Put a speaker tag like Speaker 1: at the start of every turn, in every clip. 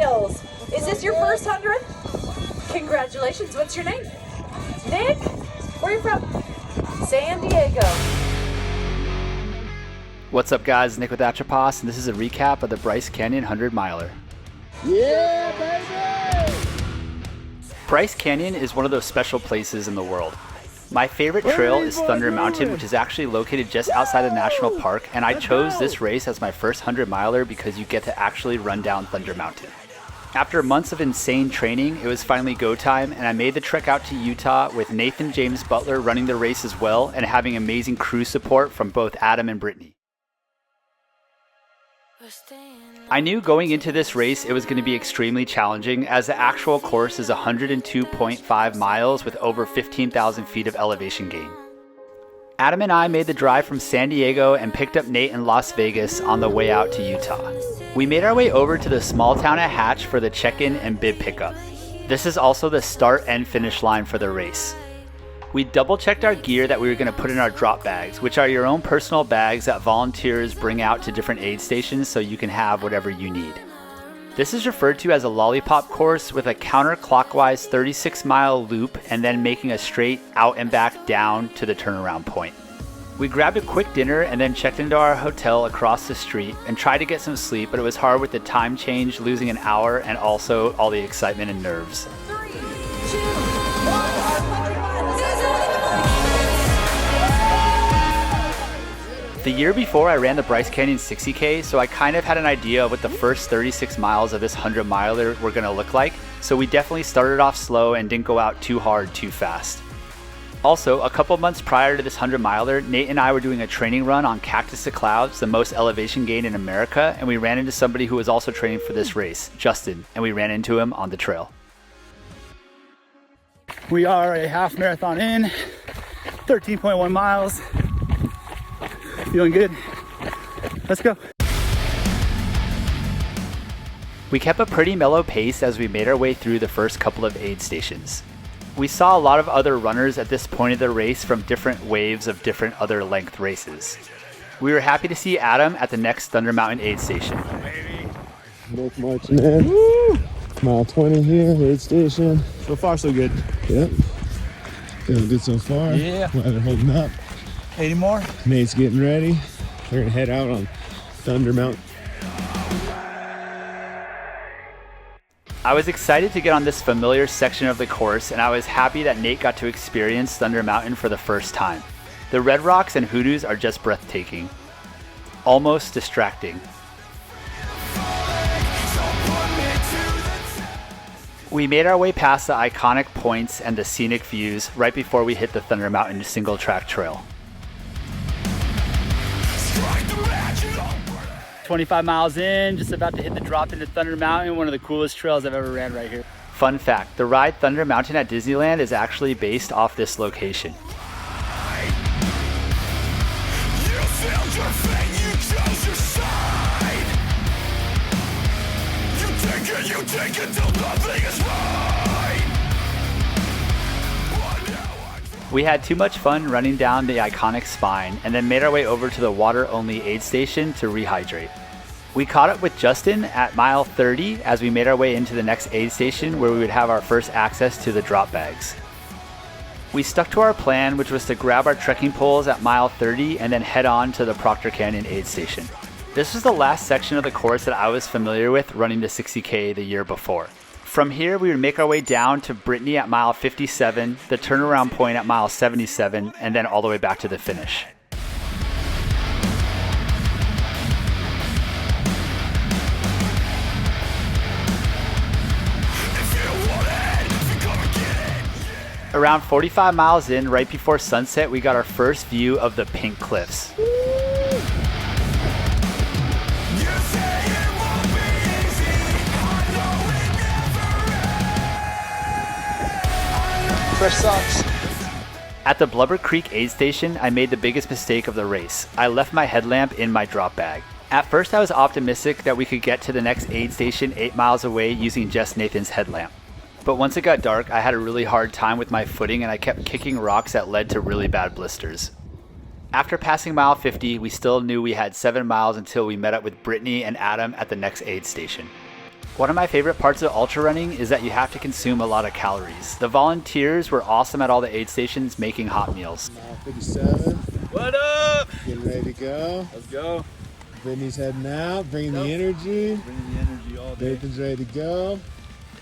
Speaker 1: miles. Is this your first 100? Congratulations. What's your name? Nick? Where are you from? San Diego.
Speaker 2: What's up, guys? Nick with Atropos, and this is a recap of the Bryce Canyon 100 miler.
Speaker 3: Yeah, baby!
Speaker 2: Bryce Canyon is one of those special places in the world. My favorite trail is Thunder Mountain, which is actually located just outside of National Park, and I chose this race as my first 100 miler because you get to actually run down Thunder Mountain. After months of insane training, it was finally go time, and I made the trek out to Utah with Nathan James Butler running the race as well and having amazing crew support from both Adam and Brittany. I knew going into this race it was going to be extremely challenging, as the actual course is 102.5 miles with over 15,000 feet of elevation gain. Adam and I made the drive from San Diego and picked up Nate in Las Vegas on the way out to Utah. We made our way over to the small town at Hatch for the check-in and bib pickup. This is also the start and finish line for the race. We double-checked our gear that we were going to put in our drop bags, which are your own personal bags that volunteers bring out to different aid stations so you can have whatever you need. This is referred to as a lollipop course with a counterclockwise 36-mile loop and then making a straight out and back down to the turnaround point. We grabbed a quick dinner and then checked into our hotel across the street and tried to get some sleep, but it was hard with the time change, losing an hour, and also all the excitement and nerves.
Speaker 1: 3, 2, 1.
Speaker 2: The year before I ran the Bryce Canyon 60K, so I kind of had an idea of what the first 36 miles of this 100 miler were going to look like, so we definitely started off slow and didn't go out too hard too fast. Also, a couple months prior to this 100 miler, Nate and I were doing a training run on Cactus to Clouds, the most elevation gain in America, and we ran into somebody who was also training for this race, Justin, and we ran into him on the trail.
Speaker 3: We are a half marathon in, 13.1 miles. Feeling good. Let's go.
Speaker 2: We kept a pretty mellow pace as we made our way through the first couple of aid stations. We saw a lot of other runners at this point of the race from different waves of different other length races. We were happy to see Adam at the next Thunder Mountain aid station.
Speaker 4: Both marching in. Woo! Mile 20 here, aid station.
Speaker 3: So far, so good.
Speaker 4: Yep. Feeling good so far.
Speaker 3: Yeah.
Speaker 4: Weather holding up.
Speaker 3: 80 more.
Speaker 4: Nate's getting ready. We're gonna head out on Thunder Mountain.
Speaker 2: I was excited to get on this familiar section of the course, and I was happy that Nate got to experience Thunder Mountain for the first time. The red rocks and hoodoos are just breathtaking. Almost distracting. We made our way past the iconic points and the scenic views right before we hit the Thunder Mountain single track trail.
Speaker 3: 25 miles in, just about to hit the drop into Thunder Mountain, one of the coolest trails I've ever ran right here.
Speaker 2: Fun fact, the ride Thunder Mountain at Disneyland is actually based off this location. You take it till nothing is right. We had too much fun running down the iconic spine and then made our way over to the water-only aid station to rehydrate. We caught up with Justin at mile 30 as we made our way into the next aid station where we would have our first access to the drop bags. We stuck to our plan, which was to grab our trekking poles at mile 30 and then head on to the Proctor Canyon aid station. This was the last section of the course that I was familiar with running the 60K the year before. From here, we would make our way down to Brittany at mile 57, the turnaround point at mile 77, and then all the way back to the finish. Around 45 miles in, right before sunset, we got our first view of the Pink Cliffs.
Speaker 3: Fresh socks.
Speaker 2: At the Blubber Creek aid station, I made the biggest mistake of the race. I left my headlamp in my drop bag. At first, I was optimistic that we could get to the next aid station 8 miles away using just Nathan's headlamp. But once it got dark, I had a really hard time with my footing and I kept kicking rocks that led to really bad blisters. After passing mile 50, we still knew we had 7 miles until we met up with Brittany and Adam at the next aid station. One of my favorite parts of ultra running is that you have to consume a lot of calories. The volunteers were awesome at all the aid stations making hot meals.
Speaker 4: Mile 57.
Speaker 3: What up?
Speaker 4: Getting ready to go.
Speaker 3: Let's go.
Speaker 4: Vinny's heading out, bringing the energy.
Speaker 3: Bringing the energy all day.
Speaker 4: Nathan's ready to go.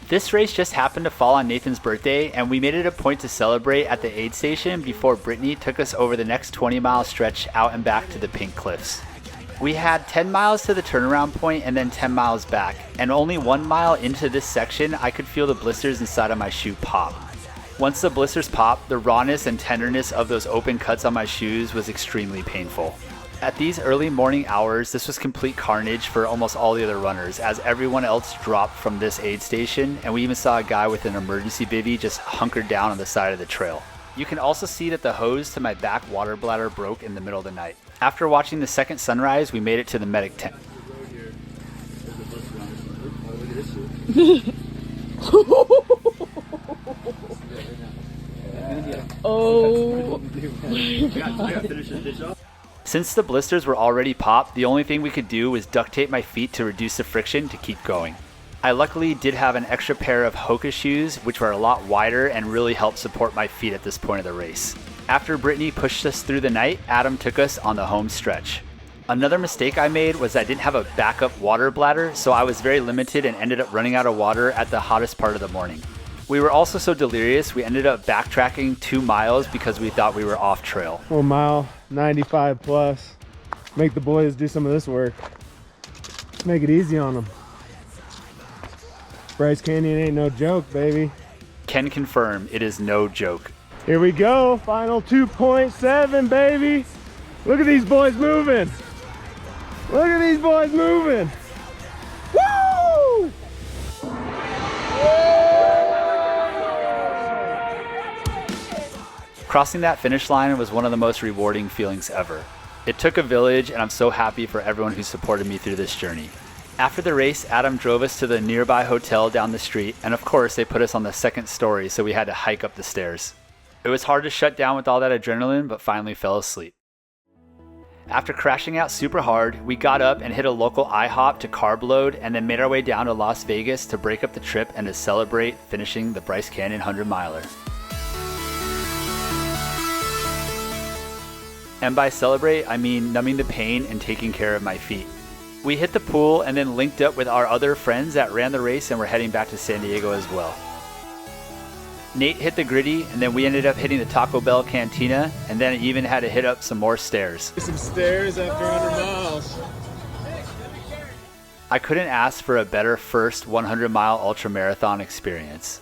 Speaker 2: This race just happened to fall on Nathan's birthday, and we made it a point to celebrate at the aid station before Brittany took us over the next 20-mile stretch out and back to the Pink Cliffs. We had 10 miles to the turnaround point and then 10 miles back, and only 1 mile into this section I could feel the blisters inside of my shoe pop. Once the blisters popped, the rawness and tenderness of those open cuts on my shoes was extremely painful. At these early morning hours, this was complete carnage for almost all the other runners, as everyone else dropped from this aid station, and we even saw a guy with an emergency bivvy just hunkered down on the side of the trail. You can also see that the hose to my back water bladder broke in the middle of the night. After watching the second sunrise, we made it to the medic tent.
Speaker 5: Oh.
Speaker 2: Since the blisters were already popped, the only thing we could do was duct tape my feet to reduce the friction to keep going. I luckily did have an extra pair of Hoka shoes, which were a lot wider and really helped support my feet at this point of the race. After Brittany pushed us through the night, Adam took us on the home stretch. Another mistake I made was I didn't have a backup water bladder, so I was very limited and ended up running out of water at the hottest part of the morning. We were also so delirious, we ended up backtracking 2 miles because we thought we were off trail.
Speaker 4: Well, mile 95 plus. Make the boys do some of this work. Make it easy on them. Bryce Canyon ain't no joke, baby.
Speaker 2: Can confirm it is no joke.
Speaker 4: Here we go, final 2.7, baby. Look at these boys moving. Look at these boys moving. Woo!
Speaker 2: Crossing that finish line was one of the most rewarding feelings ever. It took a village, and I'm so happy for everyone who supported me through this journey. After the race, Adam drove us to the nearby hotel down the street, and of course they put us on the second story, so we had to hike up the stairs. It was hard to shut down with all that adrenaline, but finally fell asleep. After crashing out super hard, we got up and hit a local IHOP to carb load, and then made our way down to Las Vegas to break up the trip and to celebrate finishing the Bryce Canyon 100-miler. And by celebrate, I mean numbing the pain and taking care of my feet. We hit the pool and then linked up with our other friends that ran the race and were heading back to San Diego as well. Nate hit the gritty, and then we ended up hitting the Taco Bell Cantina, and then even had to hit up some more stairs.
Speaker 4: Some stairs after 100 miles.
Speaker 2: I couldn't ask for a better first 100-mile ultramarathon experience.